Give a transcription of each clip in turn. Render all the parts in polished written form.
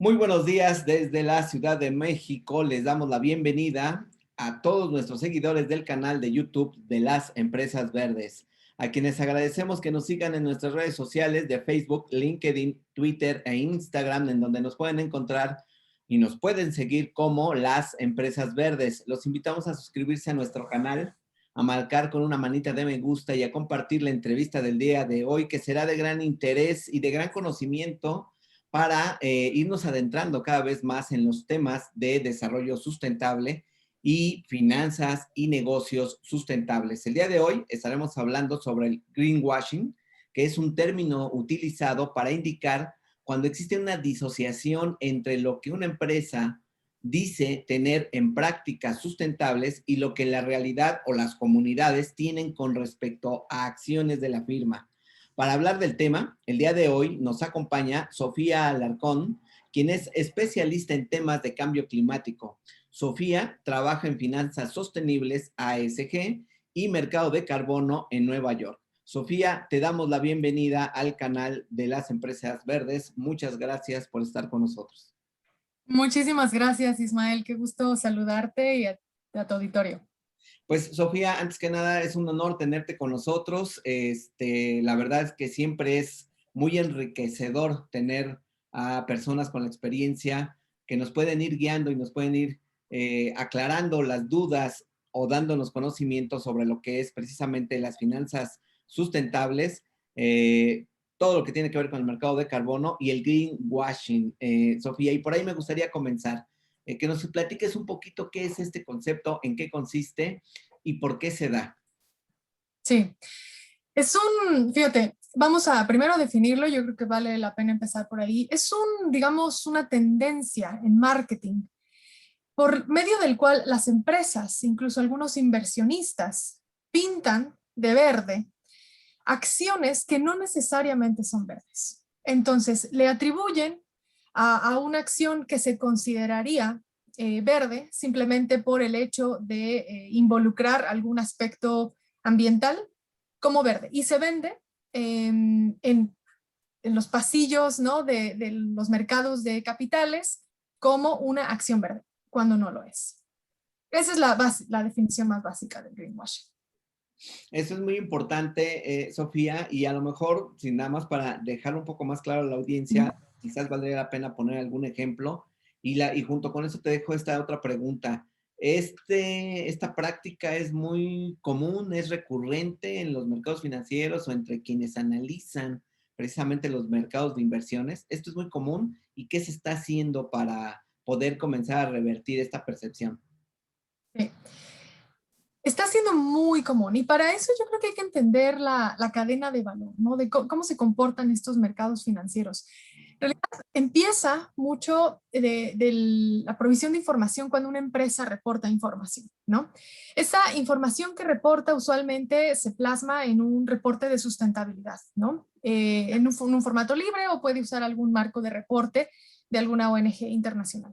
Muy buenos días desde la Ciudad de México. Les damos la bienvenida a todos nuestros seguidores del canal de YouTube de las Empresas Verdes, a quienes agradecemos que nos sigan en nuestras redes sociales de Facebook, LinkedIn, Twitter e Instagram, en donde nos pueden encontrar y nos pueden seguir como las Empresas Verdes. Los invitamos a suscribirse a nuestro canal, a marcar con una manita de me gusta y a compartir la entrevista del día de hoy, que será de gran interés y de gran conocimiento para irnos adentrando cada vez más en los temas de desarrollo sustentable y finanzas y negocios sustentables. El día de hoy estaremos hablando sobre el greenwashing, que es un término utilizado para indicar cuando existe una disociación entre lo que una empresa dice tener en prácticas sustentables y lo que la realidad o las comunidades tienen con respecto a acciones de la firma. Para hablar del tema, el día de hoy nos acompaña Sofía Alarcón, quien es especialista en temas de cambio climático. Sofía trabaja en finanzas sostenibles ASG y mercado de carbono en Nueva York. Sofía, te damos la bienvenida al canal de las Empresas Verdes. Muchas gracias por estar con nosotros. Muchísimas gracias, Ismael. Qué gusto saludarte y a tu auditorio. Pues Sofía, antes que nada es un honor tenerte con nosotros. La verdad es que siempre es muy enriquecedor tener a personas con la experiencia que nos pueden ir guiando y nos pueden ir aclarando las dudas o dándonos conocimientos sobre lo que es precisamente las finanzas sustentables, todo lo que tiene que ver con el mercado de carbono y el greenwashing, Sofía. Y por ahí me gustaría comenzar. Que nos platiques un poquito qué es este concepto, en qué consiste y por qué se da. Sí, fíjate, vamos a primero definirlo, yo creo que vale la pena empezar por ahí. Digamos, una tendencia en marketing por medio del cual las empresas, incluso algunos inversionistas, pintan de verde acciones que no necesariamente son verdes. Entonces, le atribuyen a una acción que se consideraría verde simplemente por el hecho de involucrar algún aspecto ambiental como verde. Y se vende en los pasillos, ¿no?, de los mercados de capitales como una acción verde, cuando no lo es. Esa es la definición más básica del greenwashing. Eso es muy importante, Sofía, y a lo mejor, sin nada más para dejar un poco más claro a la audiencia, quizás valdría la pena poner algún ejemplo, y junto con eso te dejo esta otra pregunta. ¿Esta práctica es muy común, es recurrente en los mercados financieros o entre quienes analizan precisamente los mercados de inversiones? ¿Esto es muy común? ¿Y qué se está haciendo para poder comenzar a revertir esta percepción? Sí. Está siendo muy común y para eso yo creo que hay que entender la cadena de valor, ¿no? De cómo se comportan estos mercados financieros. En realidad empieza mucho de la provisión de información cuando una empresa reporta información, ¿no? Esa información que reporta usualmente se plasma en un reporte de sustentabilidad, ¿no? En un formato libre o puede usar algún marco de reporte de alguna ONG internacional.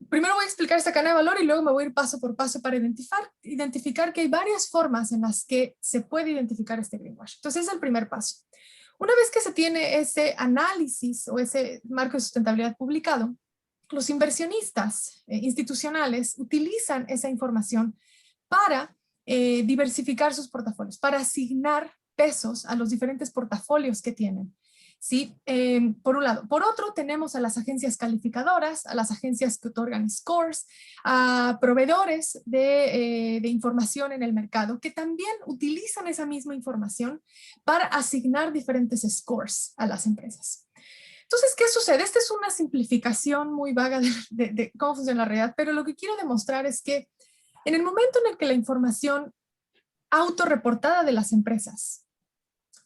Primero voy a explicar esta cadena de valor y luego me voy a ir paso por paso para identificar que hay varias formas en las que se puede identificar este greenwash. Entonces, ese es el primer paso. Una vez que se tiene ese análisis o ese marco de sustentabilidad publicado, los inversionistas institucionales utilizan esa información para diversificar sus portafolios, para asignar pesos a los diferentes portafolios que tienen. ¿Sí? Por un lado. Por otro, tenemos a las agencias calificadoras, a las agencias que otorgan scores, a proveedores de información en el mercado que también utilizan esa misma información para asignar diferentes scores a las empresas. Entonces, ¿qué sucede? Esta es una simplificación muy vaga de cómo funciona la realidad, pero lo que quiero demostrar es que en el momento en el que la información autorreportada de las empresas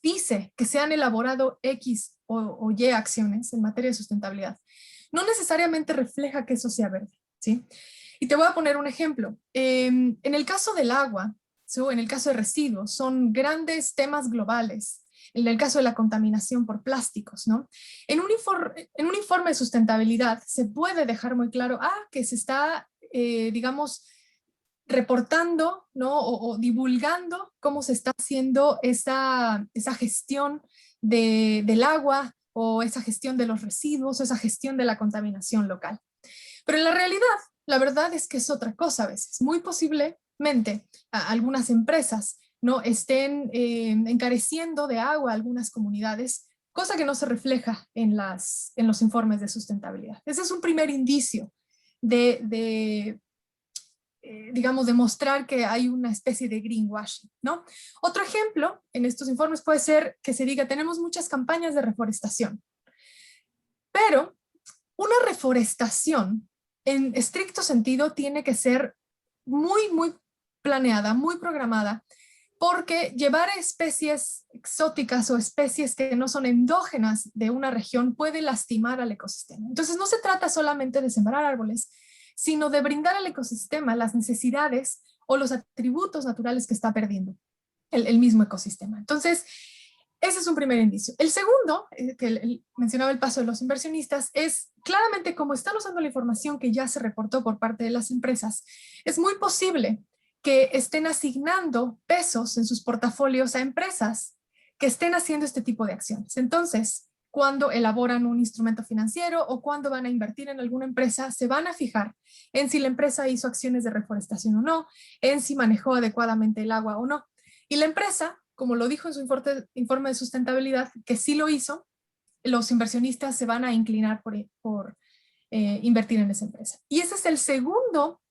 dice que se han elaborado X o Y acciones en materia de sustentabilidad, no necesariamente refleja que eso sea verde, ¿sí? Y te voy a poner un ejemplo. En el caso del agua, ¿sí?, en el caso de residuos, son grandes temas globales. En el caso de la contaminación por plásticos, ¿no? En un informe de sustentabilidad se puede dejar muy claro que se está, digamos, reportando, ¿no?, o divulgando cómo se está haciendo esa gestión del agua o esa gestión de los residuos, o esa gestión de la contaminación local. Pero en la realidad, la verdad es que es otra cosa a veces. Muy posiblemente algunas empresas no estén encareciendo de agua a algunas comunidades, cosa que no se refleja en los informes de sustentabilidad. Ese es un primer indicio digamos, demostrar que hay una especie de greenwashing, ¿no? Otro ejemplo en estos informes puede ser que se diga, tenemos muchas campañas de reforestación, pero una reforestación en estricto sentido tiene que ser muy planeada, muy programada, porque llevar especies exóticas o especies que no son endógenas de una región puede lastimar al ecosistema. Entonces no se trata solamente de sembrar árboles, sino de brindar al ecosistema las necesidades o los atributos naturales que está perdiendo el mismo ecosistema. Entonces, ese es un primer indicio. El segundo, que mencionaba el paso de los inversionistas, es claramente como están usando la información que ya se reportó por parte de las empresas, es muy posible que estén asignando pesos en sus portafolios a empresas que estén haciendo este tipo de acciones. Entonces, cuando elaboran un instrumento financiero o cuando van a invertir en alguna empresa, se van a fijar en si la empresa hizo acciones de reforestación o no, en si manejó adecuadamente el agua o no. Y la empresa, como lo dijo en su informe de sustentabilidad, que sí lo hizo, los inversionistas se van a inclinar por invertir en esa empresa. Y ese es el segundo,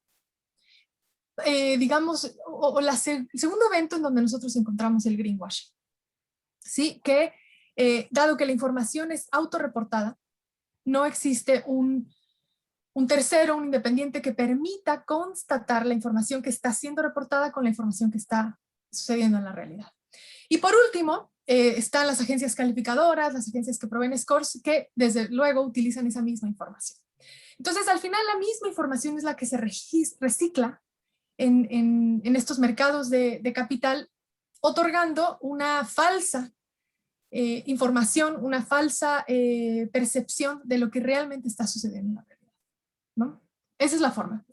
digamos, el segundo evento en donde nosotros encontramos el greenwashing. ¿Sí? Que dado que la información es autorreportada, no existe un tercero, un independiente que permita constatar la información que está siendo reportada con la información que está sucediendo en la realidad. Y por último, están las agencias calificadoras, las agencias que proveen scores, que desde luego utilizan esa misma información. Entonces, al final, la misma información es la que se recicla en estos mercados de capital, otorgando una falsa información, una falsa percepción de lo que realmente está sucediendo en la realidad, ¿no? Esa es la forma.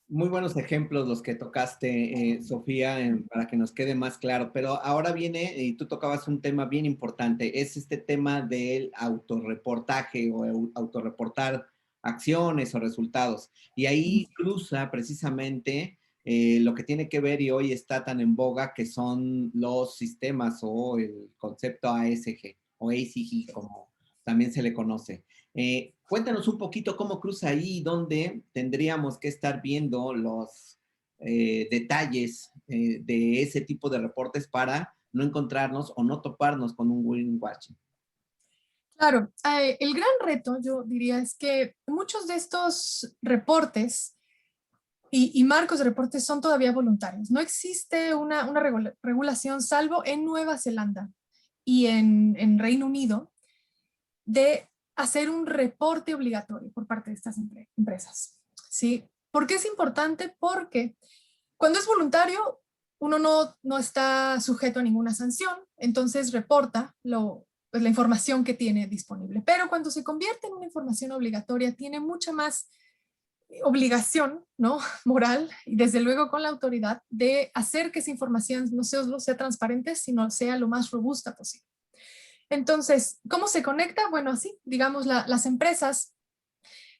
Muy buenos ejemplos los que tocaste, Sofía, para que nos quede más claro. Pero ahora viene, y tú tocabas un tema bien importante, es este tema del autorreportaje o autorreportar acciones o resultados. Y ahí cruza precisamente lo que tiene que ver y hoy está tan en boga, que son los sistemas o el concepto ASG o ACG, como también se le conoce. Cuéntanos un poquito cómo cruza ahí, dónde tendríamos que estar viendo los detalles de ese tipo de reportes para no encontrarnos o no toparnos con un greenwashing. Claro, el gran reto, yo diría, es que muchos de estos reportes y marcos de reportes son todavía voluntarios. No existe una regulación, salvo en Nueva Zelanda y en Reino Unido, de hacer un reporte obligatorio por parte de estas empresas. ¿Sí? ¿Por qué es importante? Porque cuando es voluntario, uno no está sujeto a ninguna sanción, entonces reporta pues, la información que tiene disponible. Pero cuando se convierte en una información obligatoria, tiene mucha más obligación, ¿no? Moral y desde luego con la autoridad de hacer que esa información no solo sea transparente, sino sea lo más robusta posible. Entonces, ¿cómo se conecta? Bueno, así, digamos, las empresas,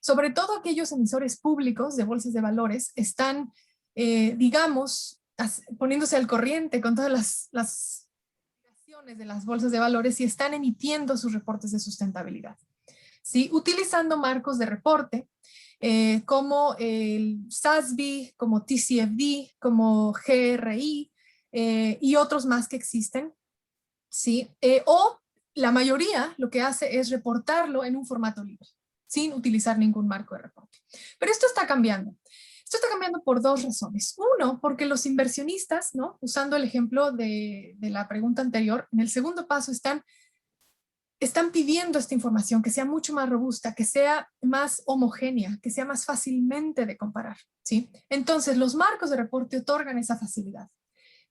sobre todo aquellos emisores públicos de bolsas de valores, están, digamos, poniéndose al corriente con todas las acciones de las bolsas de valores y están emitiendo sus reportes de sustentabilidad. ¿Sí? Utilizando marcos de reporte como el SASB, como TCFD, como GRI y otros más que existen. ¿Sí? O la mayoría lo que hace es reportarlo en un formato libre, sin utilizar ningún marco de reporte. Pero esto está cambiando. Esto está cambiando por dos razones. Uno, porque los inversionistas, ¿no? Usando el ejemplo de la pregunta anterior, en el segundo paso están pidiendo esta información que sea mucho más robusta, que sea más homogénea, que sea más fácilmente de comparar, ¿sí? Entonces, los marcos de reporte otorgan esa facilidad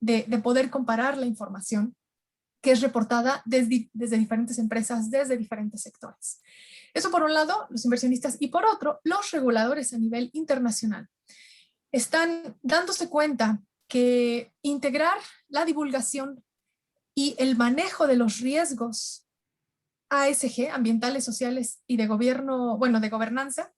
de poder comparar la información que es reportada desde diferentes empresas, desde diferentes sectores. Eso por un lado, los inversionistas, y por otro, los reguladores a nivel internacional están dándose cuenta que integrar la divulgación y el manejo de los riesgos ASG, ambientales, sociales y de gobierno, bueno, de gobernanza,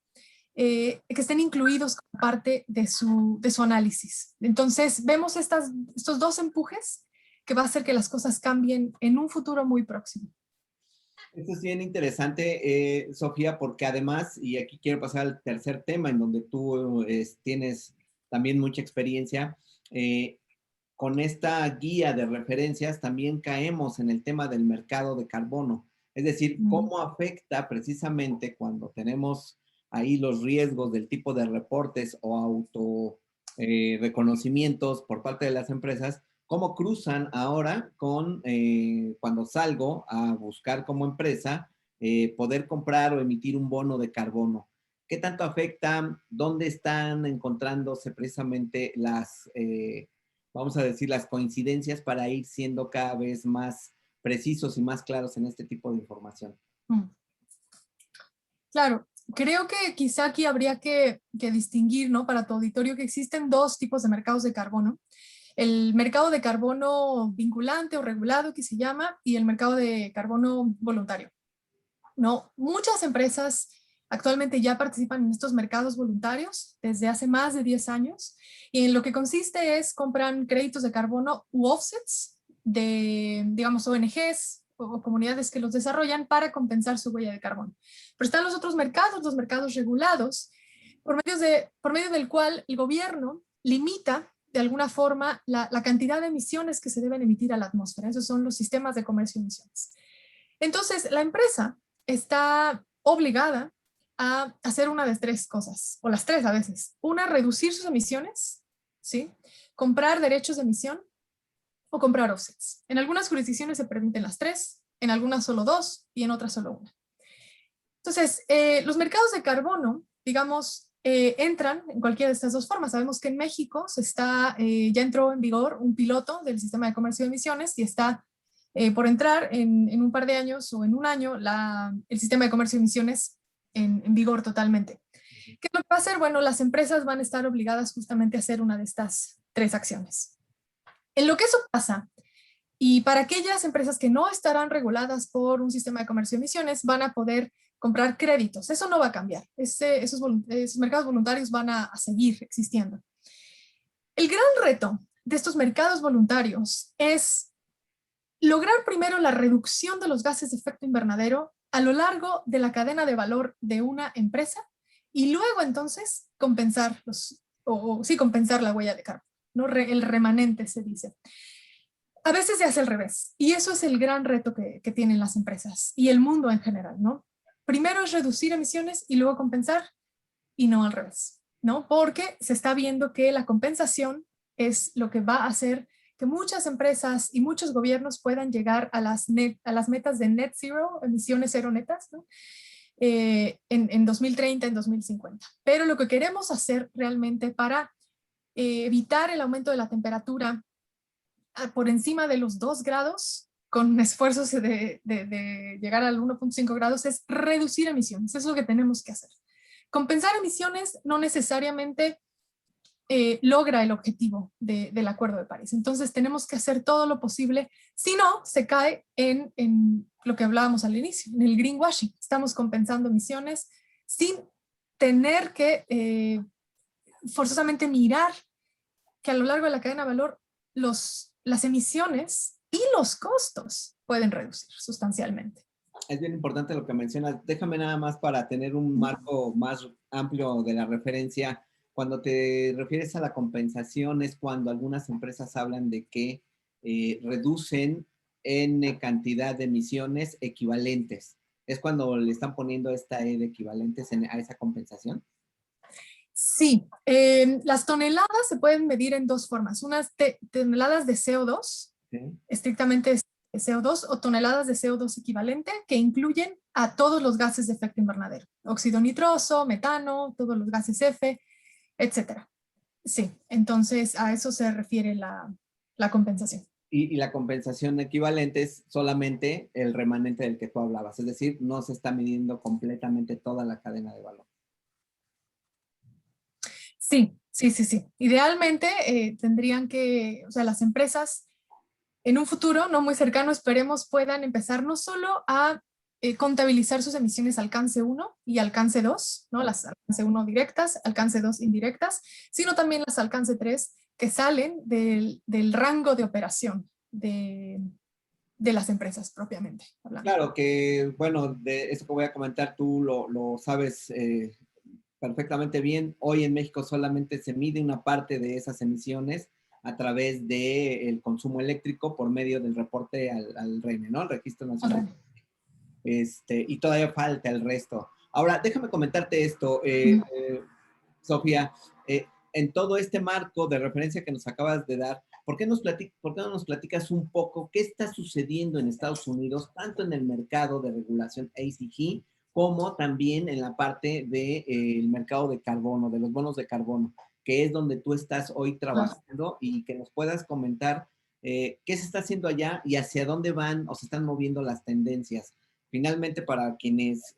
que estén incluidos como parte de su análisis. Entonces, vemos estos dos empujes que va a hacer que las cosas cambien en un futuro muy próximo. Esto es bien interesante, Sofía, porque además, y aquí quiero pasar al tercer tema en donde tú tienes también mucha experiencia, con esta guía de referencias también caemos en el tema del mercado de carbono. Es decir, cómo afecta precisamente cuando tenemos ahí los riesgos del tipo de reportes o auto reconocimientos por parte de las empresas, cómo cruzan ahora con cuando salgo a buscar como empresa poder comprar o emitir un bono de carbono. ¿Qué tanto afecta? ¿Dónde están encontrándose precisamente las vamos a decir, las coincidencias para ir siendo cada vez más precisos y más claros en este tipo de información? Claro, creo que quizá aquí habría que distinguir, ¿no? Para tu auditorio que existen dos tipos de mercados de carbono. El mercado de carbono vinculante o regulado, que se llama, y el mercado de carbono voluntario. ¿No? Muchas empresas actualmente ya participan en estos mercados voluntarios desde hace más de 10 años y en lo que consiste es compran créditos de carbono u offsets de, digamos, ONGs o comunidades que los desarrollan para compensar su huella de carbono. Pero están los otros mercados, los mercados regulados, por medio del cual el gobierno limita de alguna forma la cantidad de emisiones que se deben emitir a la atmósfera. Esos son los sistemas de comercio de emisiones. Entonces, la empresa está obligada a hacer una de tres cosas, o las tres a veces. Una, reducir sus emisiones, ¿sí? Comprar derechos de emisión o comprar offsets. En algunas jurisdicciones se permiten las tres, en algunas solo dos y en otras solo una. Entonces, los mercados de carbono, digamos, entran en cualquiera de estas dos formas. Sabemos que en México ya entró en vigor un piloto del sistema de comercio de emisiones y está por entrar en un par de años o en un año el sistema de comercio de emisiones en vigor totalmente. ¿Qué es lo que va a hacer? Bueno, las empresas van a estar obligadas justamente a hacer una de estas tres acciones. En lo que eso pasa, y para aquellas empresas que no estarán reguladas por un sistema de comercio de emisiones, van a poder comprar créditos. Eso no va a cambiar. Esos mercados voluntarios van a seguir existiendo. El gran reto de estos mercados voluntarios es lograr primero la reducción de los gases de efecto invernadero a lo largo de la cadena de valor de una empresa y luego entonces compensar la huella de carbono, ¿no? El remanente se dice. A veces se hace al revés y eso es el gran reto que tienen las empresas y el mundo en general, ¿no? Primero es reducir emisiones y luego compensar y no al revés, ¿no? Porque se está viendo que la compensación es lo que va a hacer que muchas empresas y muchos gobiernos puedan llegar a las metas de net zero, emisiones cero netas, ¿no? En 2030, en 2050. Pero lo que queremos hacer realmente para evitar el aumento de la temperatura por encima de los 2 grados, con esfuerzos de llegar al 1.5 grados, es reducir emisiones. Eso es lo que tenemos que hacer. Compensar emisiones no necesariamente logra el objetivo del Acuerdo de París. Entonces tenemos que hacer todo lo posible, si no, se cae en lo que hablábamos al inicio, en el greenwashing. Estamos compensando emisiones sin tener que forzosamente mirar que a lo largo de la cadena de valor las emisiones y los costos pueden reducir sustancialmente. Es bien importante lo que mencionas. Déjame nada más para tener un marco más amplio de la referencia. Cuando te refieres a la compensación es cuando algunas empresas hablan de que reducen N cantidad de emisiones equivalentes. ¿Es cuando le están poniendo esta E de equivalentes a esa compensación? Sí, las toneladas se pueden medir en dos formas. Unas toneladas de CO2, ¿sí? Estrictamente CO2 o toneladas de CO2 equivalente que incluyen a todos los gases de efecto invernadero. Óxido nitroso, metano, todos los gases F, etcétera. Sí, entonces a eso se refiere la compensación. Y la compensación equivalente es solamente el remanente del que tú hablabas, es decir, no se está midiendo completamente toda la cadena de valor. Sí. Idealmente tendrían que, o sea, las empresas en un futuro no muy cercano, esperemos, puedan empezar no solo a contabilizar sus emisiones alcance 1 y alcance 2, ¿no? Las alcance 1 directas, alcance 2 indirectas, sino también las alcance 3 que salen del rango de operación de las empresas propiamente hablando. Claro que, bueno, de eso que voy a comentar tú lo sabes perfectamente bien. Hoy en México solamente se mide una parte de esas emisiones a través del consumo eléctrico por medio del reporte al RENE, ¿no? El Registro Nacional. Y todavía falta el resto. Ahora, déjame comentarte esto, Sofía. En todo este marco de referencia que nos acabas de dar, ¿por qué no nos platicas un poco qué está sucediendo en Estados Unidos, tanto en el mercado de regulación ACG, como también en la parte del mercado de carbono, de los bonos de carbono, que es donde tú estás hoy trabajando, y que nos puedas comentar qué se está haciendo allá y hacia dónde van o se están moviendo las tendencias? Finalmente, para quienes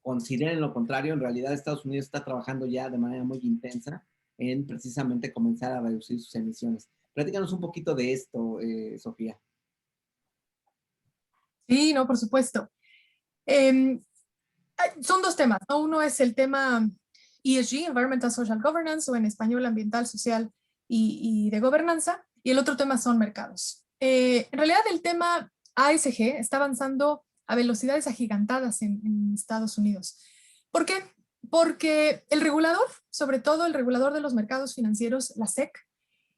consideren lo contrario, en realidad Estados Unidos está trabajando ya de manera muy intensa en precisamente comenzar a reducir sus emisiones. Platícanos un poquito de esto, Sofía. Sí, no, por supuesto. Son dos temas, ¿no? Uno es el tema ESG, Environmental Social Governance, o en español ambiental, social y de gobernanza, y el otro tema son mercados. En realidad el tema ASG está avanzando a velocidades agigantadas en Estados Unidos. ¿Por qué? Porque el regulador, sobre todo el regulador de los mercados financieros, la SEC,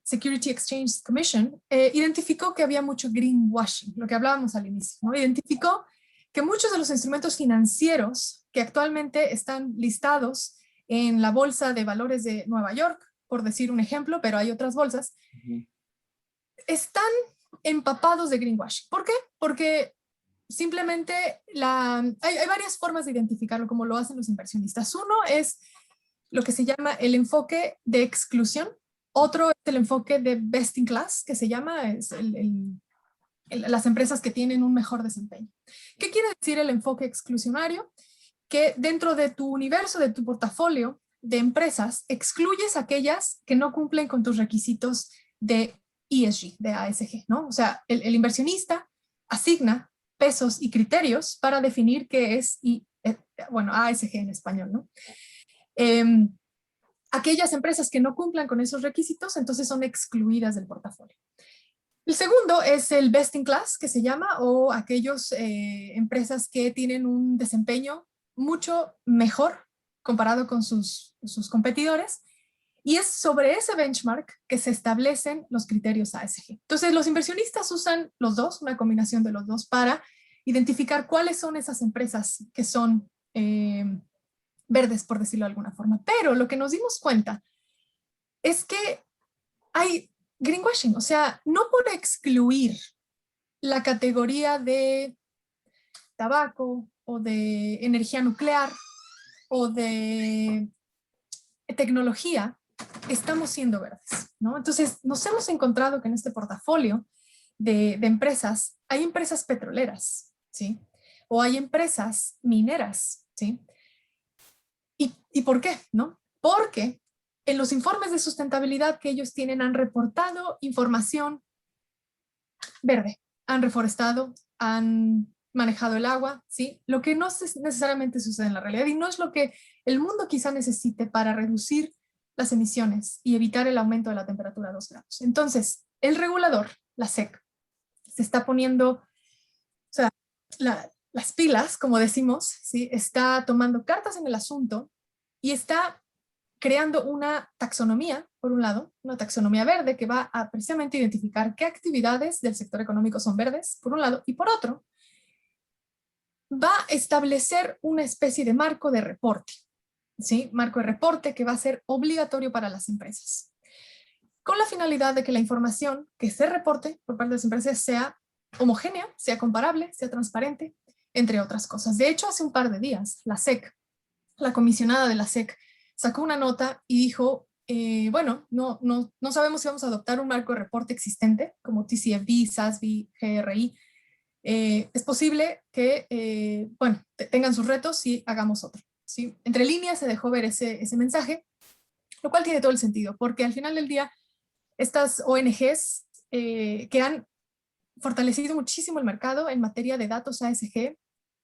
Security Exchange Commission, identificó que había mucho greenwashing, lo que hablábamos al inicio, ¿no? Identificó que muchos de los instrumentos financieros que actualmente están listados en la Bolsa de Valores de Nueva York, por decir un ejemplo, pero hay otras bolsas, están empapados de greenwashing. ¿Por qué? Porque simplemente hay varias formas de identificarlo, como lo hacen los inversionistas. Uno es lo que se llama el enfoque de exclusión. Otro es el enfoque de best in class, que se llama las empresas que tienen un mejor desempeño. ¿Qué quiere decir el enfoque exclusionario? Que dentro de tu universo, de tu portafolio de empresas, excluyes aquellas que no cumplen con tus requisitos de ESG, de ASG, ¿no? O sea, el inversionista asigna pesos y criterios para definir qué es, bueno, ASG en español, ¿no? Aquellas empresas que no cumplan con esos requisitos, entonces son excluidas del portafolio. El segundo es el best in class, que se llama, o aquellas empresas que tienen un desempeño mucho mejor comparado con sus competidores, y es sobre ese benchmark que se establecen los criterios ASG. Entonces los inversionistas usan los dos, una combinación de los dos, para identificar cuáles son esas empresas que son verdes, por decirlo de alguna forma. Pero lo que nos dimos cuenta es que hay greenwashing, o sea, no por excluir la categoría de tabaco o de energía nuclear o de tecnología, estamos siendo verdes, ¿no? Entonces, nos hemos encontrado que en este portafolio de empresas, hay empresas petroleras, ¿sí? O hay empresas mineras, ¿sí? ¿Y por qué? ¿No? Porque en los informes de sustentabilidad que ellos tienen han reportado información verde, han reforestado, han manejado el agua, ¿sí? Lo que no necesariamente sucede en la realidad y no es lo que el mundo quizá necesite para reducir las emisiones y evitar el aumento de la temperatura a 2 grados. Entonces, el regulador, la SEC, se está poniendo, o sea, las pilas, como decimos, ¿sí? Está tomando cartas en el asunto y está creando una taxonomía, por un lado, una taxonomía verde que va a precisamente identificar qué actividades del sector económico son verdes, por un lado, y por otro, va a establecer una especie de marco de reporte, ¿sí? Marco de reporte que va a ser obligatorio para las empresas, con la finalidad de que la información que se reporte por parte de las empresas sea homogénea, sea comparable, sea transparente, entre otras cosas. De hecho, hace un par de días, la SEC, la comisionada de la SEC, sacó una nota y dijo, bueno, no sabemos si vamos a adoptar un marco de reporte existente como TCFD, SASB, GRI. Es posible que, bueno, tengan sus retos y hagamos otro, ¿sí? Entre líneas se dejó ver ese mensaje, lo cual tiene todo el sentido, porque al final del día, estas ONGs que han fortalecido muchísimo el mercado en materia de datos ASG,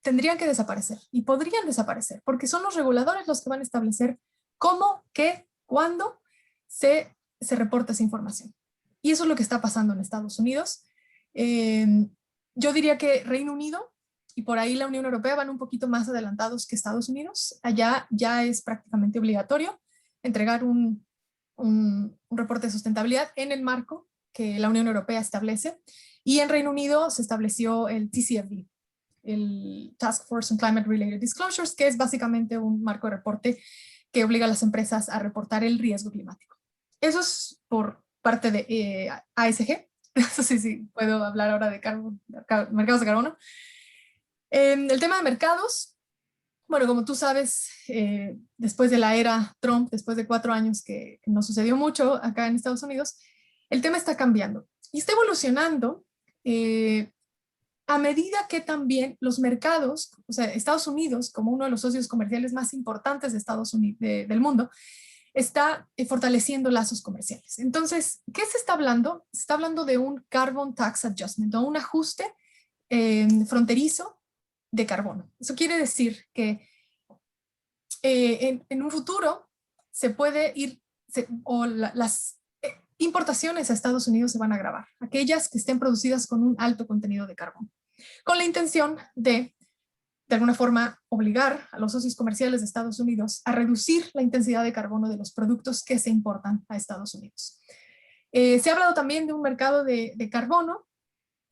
tendrían que desaparecer y podrían desaparecer porque son los reguladores los que van a establecer cómo, qué, cuándo se reporta esa información. Y eso es lo que está pasando en Estados Unidos. Yo diría que Reino Unido y por ahí la Unión Europea van un poquito más adelantados que Estados Unidos. Allá ya es prácticamente obligatorio entregar un reporte de sustentabilidad en el marco que la Unión Europea establece. Y en Reino Unido se estableció el TCFD, el Task Force on Climate Related Disclosures, que es básicamente un marco de reporte que obliga a las empresas a reportar el riesgo climático. Eso es por parte de ASG. Eso sí, puedo hablar ahora de mercados de carbono. El tema de mercados, bueno, como tú sabes, después de la era Trump, después de 4 años que no sucedió mucho acá en Estados Unidos, el tema está cambiando y está evolucionando a medida que también los mercados, o sea, Estados Unidos, como uno de los socios comerciales más importantes de Estados Unidos, del mundo, está fortaleciendo lazos comerciales. Entonces, ¿qué se está hablando? Se está hablando de un Carbon Tax Adjustment, o un ajuste fronterizo de carbono. Eso quiere decir que en un futuro se puede ir, las importaciones a Estados Unidos se van a gravar, aquellas que estén producidas con un alto contenido de carbono, con la intención de alguna forma, obligar a los socios comerciales de Estados Unidos a reducir la intensidad de carbono de los productos que se importan a Estados Unidos. Se ha hablado también de un mercado de carbono,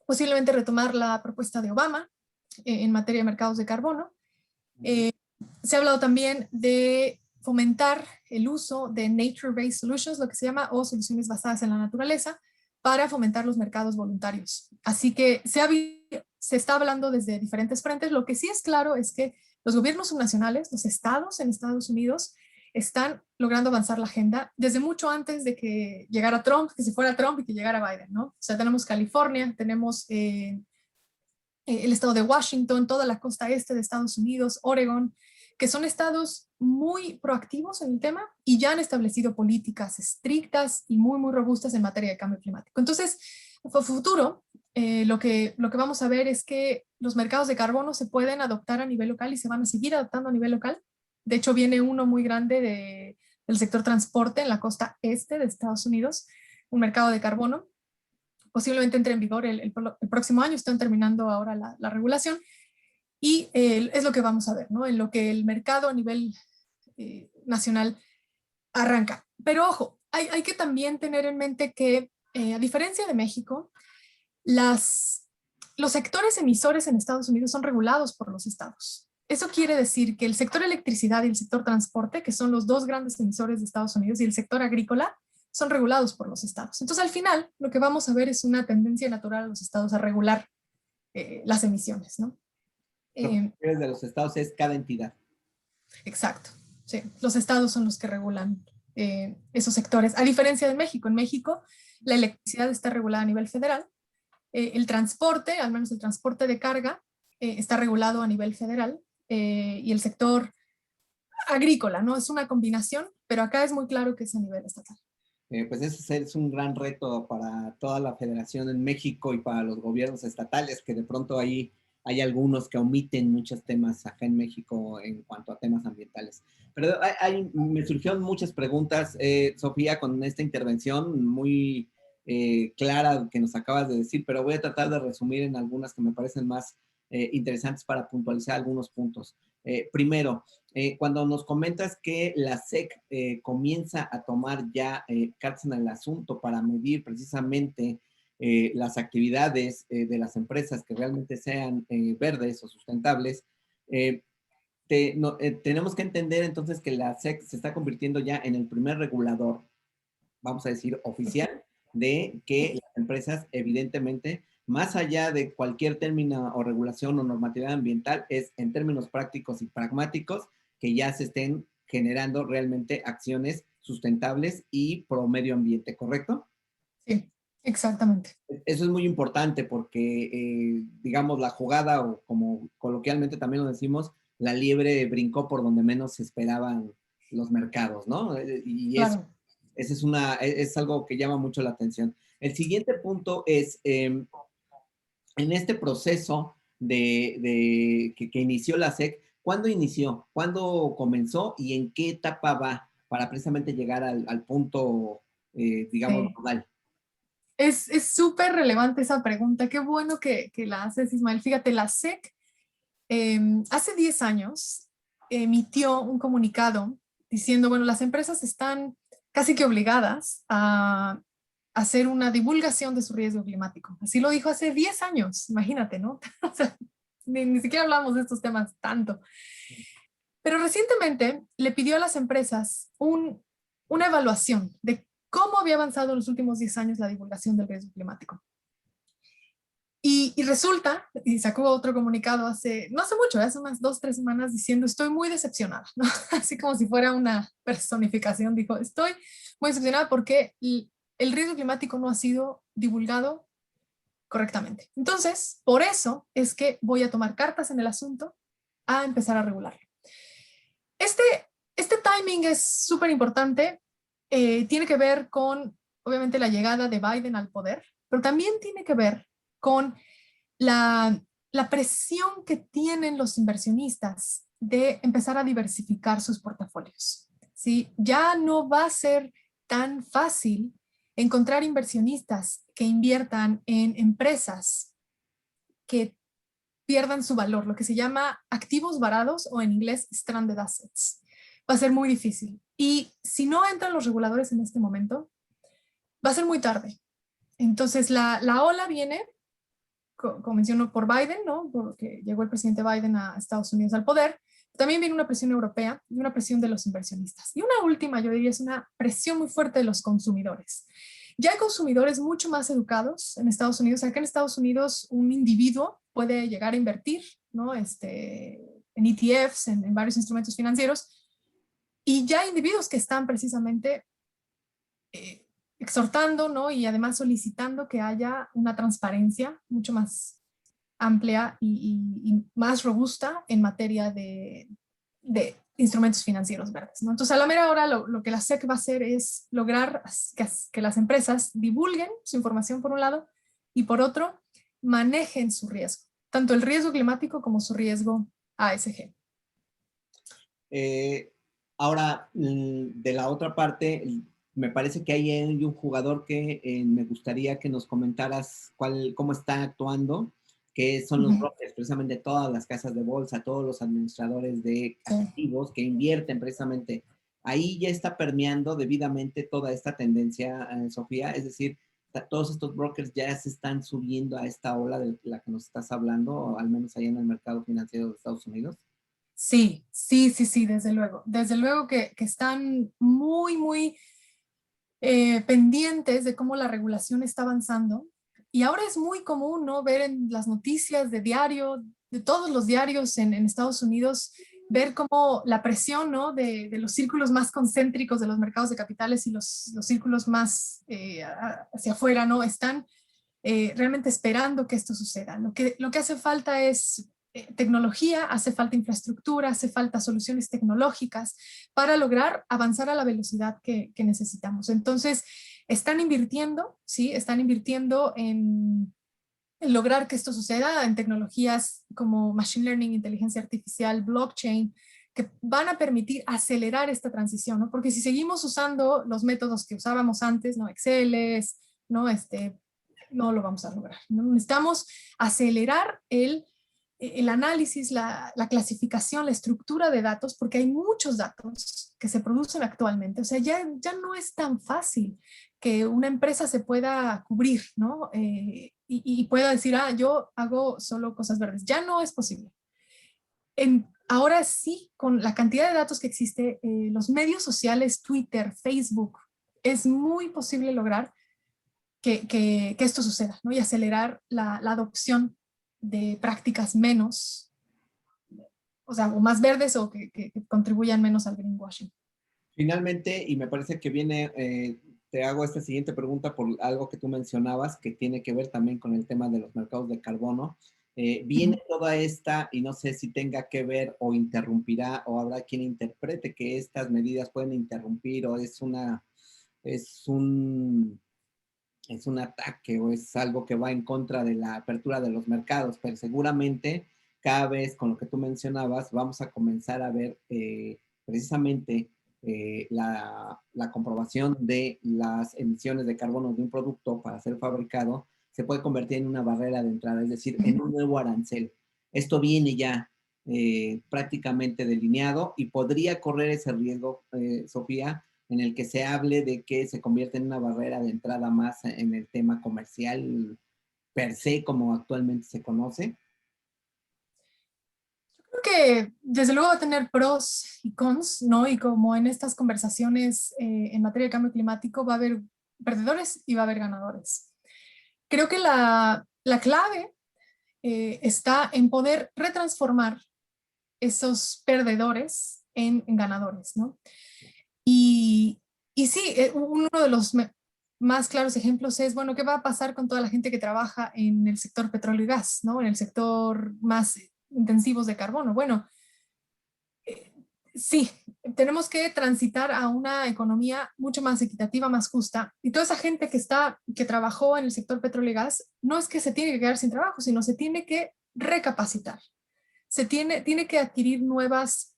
posiblemente retomar la propuesta de Obama en materia de mercados de carbono. Se ha hablado también de fomentar el uso de nature-based solutions, lo que se llama, o soluciones basadas en la naturaleza, para fomentar los mercados voluntarios. Así que se está hablando desde diferentes frentes. Lo que sí es claro es que los gobiernos subnacionales, los estados en Estados Unidos, están logrando avanzar la agenda desde mucho antes de que llegara Trump, que se fuera Trump y que llegara Biden, ¿no? O sea, tenemos California, tenemos el estado de Washington, toda la costa este de Estados Unidos, Oregon, que son estados muy proactivos en el tema y ya han establecido políticas estrictas y muy, muy robustas en materia de cambio climático. Entonces, a futuro, lo que vamos a ver es que los mercados de carbono se pueden adoptar a nivel local y se van a seguir adoptando a nivel local. De hecho, viene uno muy grande del sector transporte en la costa este de Estados Unidos, un mercado de carbono. Posiblemente entre en vigor el próximo año, están terminando ahora la regulación. Y es lo que vamos a ver, ¿no? En lo que el mercado a nivel nacional arranca. Pero ojo, hay que también tener en mente que, a diferencia de México, los sectores emisores en Estados Unidos son regulados por los estados. Eso quiere decir que el sector electricidad y el sector transporte, que son los dos grandes emisores de Estados Unidos, y el sector agrícola, son regulados por los estados. Entonces, al final, lo que vamos a ver es una tendencia natural a los estados a regular las emisiones, ¿no? Lo que quieres de los estados es cada entidad. Exacto, sí. Los estados son los que regulan esos sectores. A diferencia de México, en México la electricidad está regulada a nivel federal. El transporte, al menos el transporte de carga, está regulado a nivel federal. Y el sector agrícola, ¿no? Es una combinación, pero acá es muy claro que es a nivel estatal. Pues ese es un gran reto para toda la federación en México y para los gobiernos estatales, que de pronto ahí hay algunos que omiten muchos temas acá en México en cuanto a temas ambientales. Pero me surgieron muchas preguntas, Sofía, con esta intervención muy clara que nos acabas de decir, pero voy a tratar de resumir en algunas que me parecen más interesantes para puntualizar algunos puntos. Primero, cuando nos comentas que la SEC comienza a tomar ya cartas en el asunto para medir precisamente las actividades de las empresas que realmente sean verdes o sustentables, tenemos que entender entonces que la SEC se está convirtiendo ya en el primer regulador, vamos a decir, oficial, de que las empresas evidentemente, más allá de cualquier término o regulación o normatividad ambiental, es en términos prácticos y pragmáticos que ya se estén generando realmente acciones sustentables y pro medio ambiente, ¿correcto? Sí, exactamente. Eso es muy importante porque, digamos, la jugada, o como coloquialmente también lo decimos, la liebre brincó por donde menos se esperaban los mercados, ¿no? Y claro. es algo que llama mucho la atención. El siguiente punto es, en este proceso que inició la SEC. ¿Cuándo inició? ¿Cuándo comenzó? ¿Y en qué etapa va para precisamente llegar al punto, digamos, Sí. nodal? Es súper relevante esa pregunta. Qué bueno que la haces, Ismael. Fíjate, la SEC hace 10 años emitió un comunicado diciendo, bueno, las empresas están casi que obligadas a hacer una divulgación de su riesgo climático. Así lo dijo hace 10 años, imagínate, ¿no? O sea, ni siquiera hablamos de estos temas tanto. Pero recientemente le pidió a las empresas una evaluación de cómo había avanzado en los últimos 10 años la divulgación del riesgo climático. Y resulta, y sacó otro comunicado no hace mucho, hace unas 2, 3 semanas, diciendo, estoy muy decepcionada, ¿no? Así como si fuera una personificación, dijo, estoy muy decepcionada porque el riesgo climático no ha sido divulgado correctamente. Entonces, por eso es que voy a tomar cartas en el asunto a empezar a regularlo. Este, este timing es súper importante, tiene que ver con, obviamente, la llegada de Biden al poder, pero también tiene que ver con la presión que tienen los inversionistas de empezar a diversificar sus portafolios. ¿Sí? Ya no va a ser tan fácil encontrar inversionistas que inviertan en empresas que pierdan su valor, lo que se llama activos varados o en inglés stranded assets. Va a ser muy difícil. Y si no entran los reguladores en este momento, va a ser muy tarde. Entonces la ola viene, como mencionó, por Biden, ¿no? Porque llegó el presidente Biden a Estados Unidos al poder. También viene una presión europea y una presión de los inversionistas. Y una última, yo diría, es una presión muy fuerte de los consumidores. Ya hay consumidores mucho más educados en Estados Unidos. Acá en Estados Unidos un individuo puede llegar a invertir, ¿no? En ETFs, en varios instrumentos financieros, y ya hay individuos que están precisamente exhortando, ¿no? Y además solicitando que haya una transparencia mucho más amplia y más robusta en materia de instrumentos financieros verdes, ¿no? Entonces, a la mera hora, lo que la SEC va a hacer es lograr que las empresas divulguen su información por un lado y por otro, manejen su riesgo, tanto el riesgo climático como su riesgo ASG. Eh, Ahora, de la otra parte, me parece que hay un jugador que me gustaría que nos comentaras cómo está actuando, que son los brokers, precisamente todas las casas de bolsa, todos los administradores de activos que invierten precisamente. Ahí ya está permeando debidamente toda esta tendencia, Sofía, es decir, todos estos brokers ya se están subiendo a esta ola de la que nos estás hablando, o al menos ahí en el mercado financiero de Estados Unidos. Sí, sí, sí, sí, desde luego. Desde luego que están muy, muy pendientes de cómo la regulación está avanzando. Y ahora es muy común, ¿no? Ver en las noticias de diario, de todos los diarios en Estados Unidos, ver cómo la presión, ¿no? De los círculos más concéntricos de los mercados de capitales y los círculos más hacia afuera, ¿no? Están realmente esperando que esto suceda. Lo que hace falta es tecnología, hace falta infraestructura, hace falta soluciones tecnológicas para lograr avanzar a la velocidad que necesitamos. Entonces, están invirtiendo, ¿sí? Están invirtiendo en lograr que esto suceda en tecnologías como Machine Learning, inteligencia artificial, blockchain, que van a permitir acelerar esta transición, ¿no? Porque si seguimos usando los métodos que usábamos antes, ¿no? Excel, ¿no? No lo vamos a lograr, ¿no? Necesitamos acelerar el análisis, la clasificación, la estructura de datos, porque hay muchos datos que se producen actualmente. O sea, ya no es tan fácil que una empresa se pueda cubrir, ¿no? Y pueda decir, yo hago solo cosas verdes. Ya no es posible. Ahora sí, con la cantidad de datos que existe, los medios sociales, Twitter, Facebook, es muy posible lograr que esto suceda, ¿no? Y acelerar la adopción de prácticas menos, o sea, o más verdes o que contribuyan menos al greenwashing. Finalmente, y me parece que viene, te hago esta siguiente pregunta por algo que tú mencionabas, que tiene que ver también con el tema de los mercados de carbono. Viene toda esta, y no sé si tenga que ver o interrumpirá, o habrá quien interprete que estas medidas pueden interrumpir, o es un es un ataque o es algo que va en contra de la apertura de los mercados, pero seguramente cada vez con lo que tú mencionabas vamos a comenzar a ver precisamente la comprobación de las emisiones de carbono de un producto para ser fabricado se puede convertir en una barrera de entrada, es decir, en un nuevo arancel. Esto viene ya prácticamente delineado y podría correr ese riesgo, Sofía, en el que se hable de que se convierte en una barrera de entrada más en el tema comercial per se, como actualmente se conoce. Creo que desde luego va a tener pros y cons, ¿no? Y como en estas conversaciones en materia de cambio climático va a haber perdedores y va a haber ganadores. Creo que la clave está en poder retransformar esos perdedores en ganadores, ¿no? Y sí, uno de los más claros ejemplos es, bueno, ¿qué va a pasar con toda la gente que trabaja en el sector petróleo y gas, ¿no? En el sector más intensivos de carbono. Bueno, sí, tenemos que transitar a una economía mucho más equitativa, más justa. Y toda esa gente que trabajó en el sector petróleo y gas, no es que se tiene que quedar sin trabajo, sino se tiene que recapacitar. Tiene que adquirir nuevas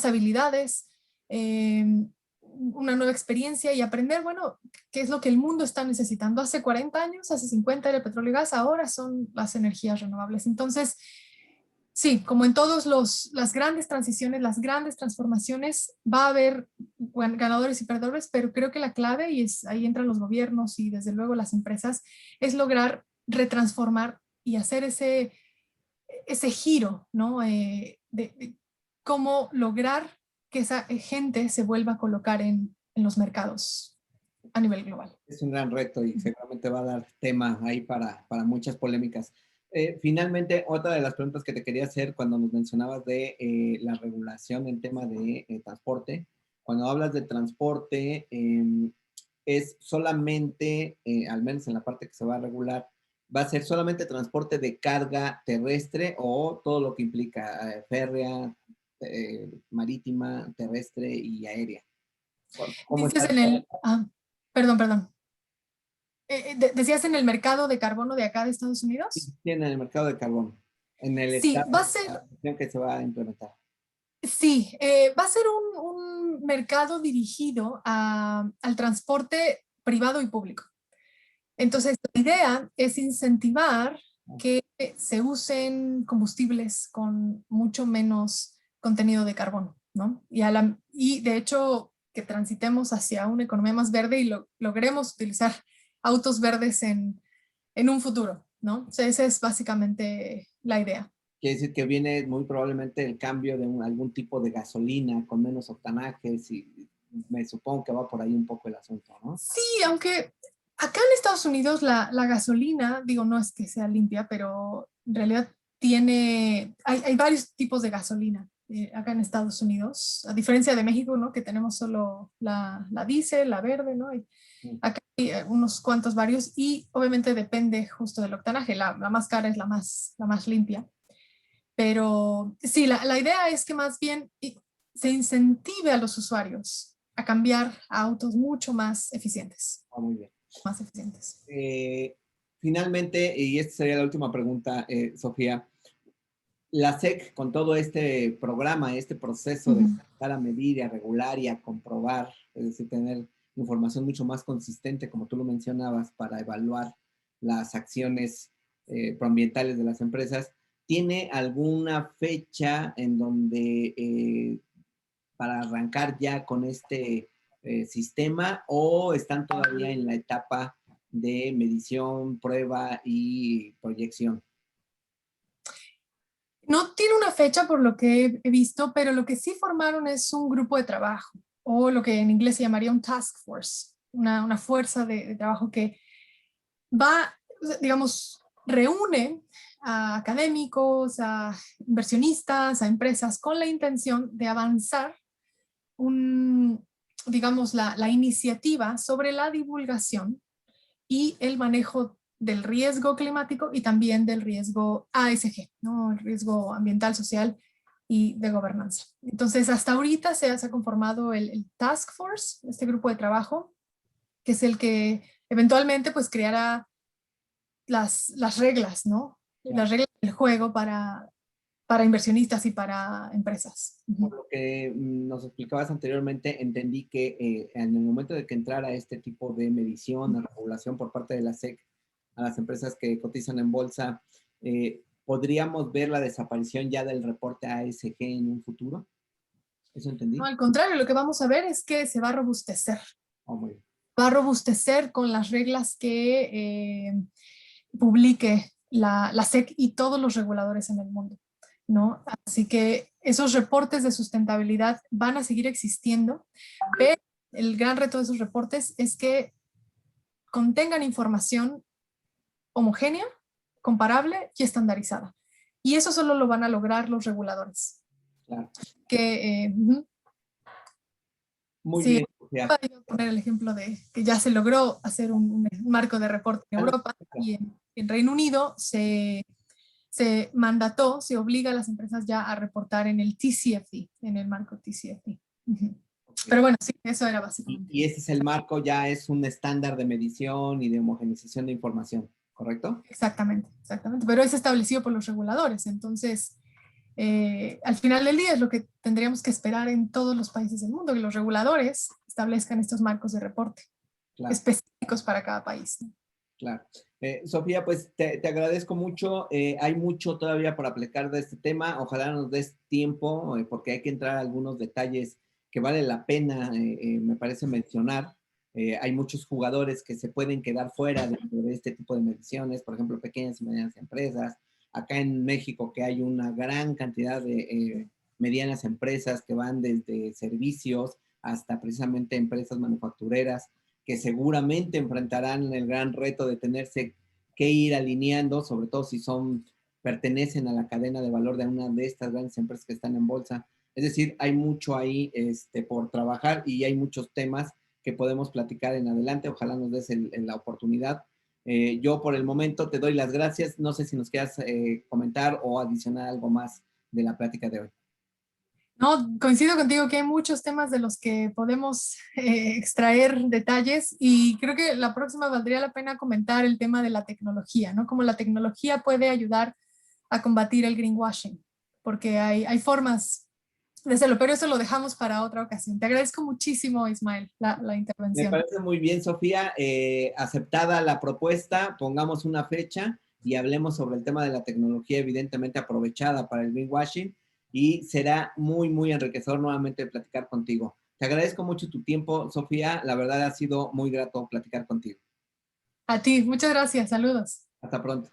habilidades, una nueva experiencia y aprender, bueno, qué es lo que el mundo está necesitando. Hace 40 años, hace 50 era el petróleo y gas, ahora son las energías renovables. Entonces, sí, como en todas las grandes transiciones, las grandes transformaciones, va a haber ganadores y perdedores, pero creo que la clave, y ahí entran los gobiernos y desde luego las empresas, es lograr retransformar y hacer ese giro, ¿no? De cómo lograr que esa gente se vuelva a colocar en los mercados a nivel global. Es un gran reto y seguramente va a dar tema ahí para muchas polémicas. Finalmente, otra de las preguntas que te quería hacer cuando nos mencionabas de la regulación en tema de transporte, cuando hablas de transporte, es solamente, al menos en la parte que se va a regular, ¿va a ser solamente transporte de carga terrestre o todo lo que implica férrea, marítima, terrestre y aérea? ¿Cómo Dices está? en el, perdón. ¿Decías en el mercado de carbono de acá de Estados Unidos? En el mercado de carbón, en el Sí, estado va a ser, que se va a implementar? sí, va a ser un mercado dirigido al transporte privado y público. Entonces, la idea es incentivar que se usen combustibles con mucho menos contenido de carbono, ¿no? Y de hecho, que transitemos hacia una economía más verde y logremos utilizar autos verdes en un futuro, ¿no? O sea, esa es básicamente la idea. Quiere decir que viene muy probablemente el cambio de algún tipo de gasolina con menos octanajes y me supongo que va por ahí un poco el asunto, ¿no? Sí, aunque acá en Estados Unidos la gasolina, digo, no es que sea limpia, pero en realidad hay varios tipos de gasolina acá en Estados Unidos, a diferencia de México, ¿no? Que tenemos solo la diésel, la verde, ¿no? Acá hay unos cuantos varios y obviamente depende justo del octanaje, la más cara es la más limpia. Pero sí, la idea es que más bien se incentive a los usuarios a cambiar a autos mucho más eficientes. Muy bien. Más eficientes. Finalmente, y esta sería la última pregunta, Sofía, la SEC con todo este programa, este proceso de empezar a medir y a regular y a comprobar, es decir, tener información mucho más consistente, como tú lo mencionabas, para evaluar las acciones proambientales de las empresas, ¿tiene alguna fecha en donde para arrancar ya con este sistema o están todavía en la etapa de medición, prueba y proyección? No tiene una fecha por lo que he visto, pero lo que sí formaron es un grupo de trabajo, o lo que en inglés se llamaría un task force, una fuerza de trabajo que va, digamos, reúne a académicos, a inversionistas, a empresas con la intención de avanzar digamos, la iniciativa sobre la divulgación y el manejo del riesgo climático y también del riesgo ASG, ¿no? El riesgo ambiental, social y de gobernanza. Entonces, hasta ahorita se ha conformado el Task Force, este grupo de trabajo, que es el que eventualmente pues creará las reglas, ¿no? Las reglas del juego para inversionistas y para empresas. Por lo que nos explicabas anteriormente, entendí que en el momento de que entrara este tipo de medición, de regulación por parte de la SEC a las empresas que cotizan en bolsa, ¿podríamos ver la desaparición ya del reporte ASG en un futuro? ¿Eso entendí? No, al contrario, lo que vamos a ver es que se va a robustecer. Oh, muy bien. Va a robustecer con las reglas que publique la SEC y todos los reguladores en el mundo, ¿no? Así que esos reportes de sustentabilidad van a seguir existiendo, pero el gran reto de esos reportes es que contengan información homogénea, comparable y estandarizada. Y eso solo lo van a lograr los reguladores. Claro. Que, Muy sí, bien. voy a poner el ejemplo de que ya se logró hacer un marco de reporte en Europa y en Reino Unido se mandató, se obliga a las empresas ya a reportar en el TCFD, en el marco TCFD. Okay. Pero bueno, sí, eso era básicamente. Y ese es el marco, ya es un estándar de medición y de homogeneización de información, ¿correcto? Exactamente, exactamente. Pero es establecido por los reguladores, entonces al final del día es lo que tendríamos que esperar en todos los países del mundo, que los reguladores establezcan estos marcos de reporte específicos para cada país. Claro. Sofía, pues te agradezco mucho. Hay mucho todavía por aplicar de este tema. Ojalá nos des tiempo porque hay que entrar a algunos detalles que vale la pena, me parece mencionar. Hay muchos jugadores que se pueden quedar fuera de este tipo de mediciones, por ejemplo, pequeñas y medianas empresas. Acá en México que hay una gran cantidad de medianas empresas que van desde servicios hasta precisamente empresas manufactureras que seguramente enfrentarán el gran reto de tenerse que ir alineando, sobre todo si pertenecen a la cadena de valor de una de estas grandes empresas que están en bolsa. Es decir, hay mucho ahí por trabajar y hay muchos temas que podemos platicar en adelante. Ojalá nos des la oportunidad. Yo por el momento te doy las gracias. No sé si nos quieras comentar o adicionar algo más de la plática de hoy. No, coincido contigo que hay muchos temas de los que podemos extraer detalles y creo que la próxima valdría la pena comentar el tema de la tecnología, ¿no? Cómo la tecnología puede ayudar a combatir el greenwashing, porque hay formas de hacerlo, pero eso lo dejamos para otra ocasión. Te agradezco muchísimo, Ismael, la intervención. Me parece muy bien, Sofía. Aceptada la propuesta, pongamos una fecha y hablemos sobre el tema de la tecnología, evidentemente aprovechada para el greenwashing, y será muy, muy enriquecedor nuevamente platicar contigo. Te agradezco mucho tu tiempo, Sofía. La verdad ha sido muy grato platicar contigo. A ti, muchas gracias. Saludos. Hasta pronto.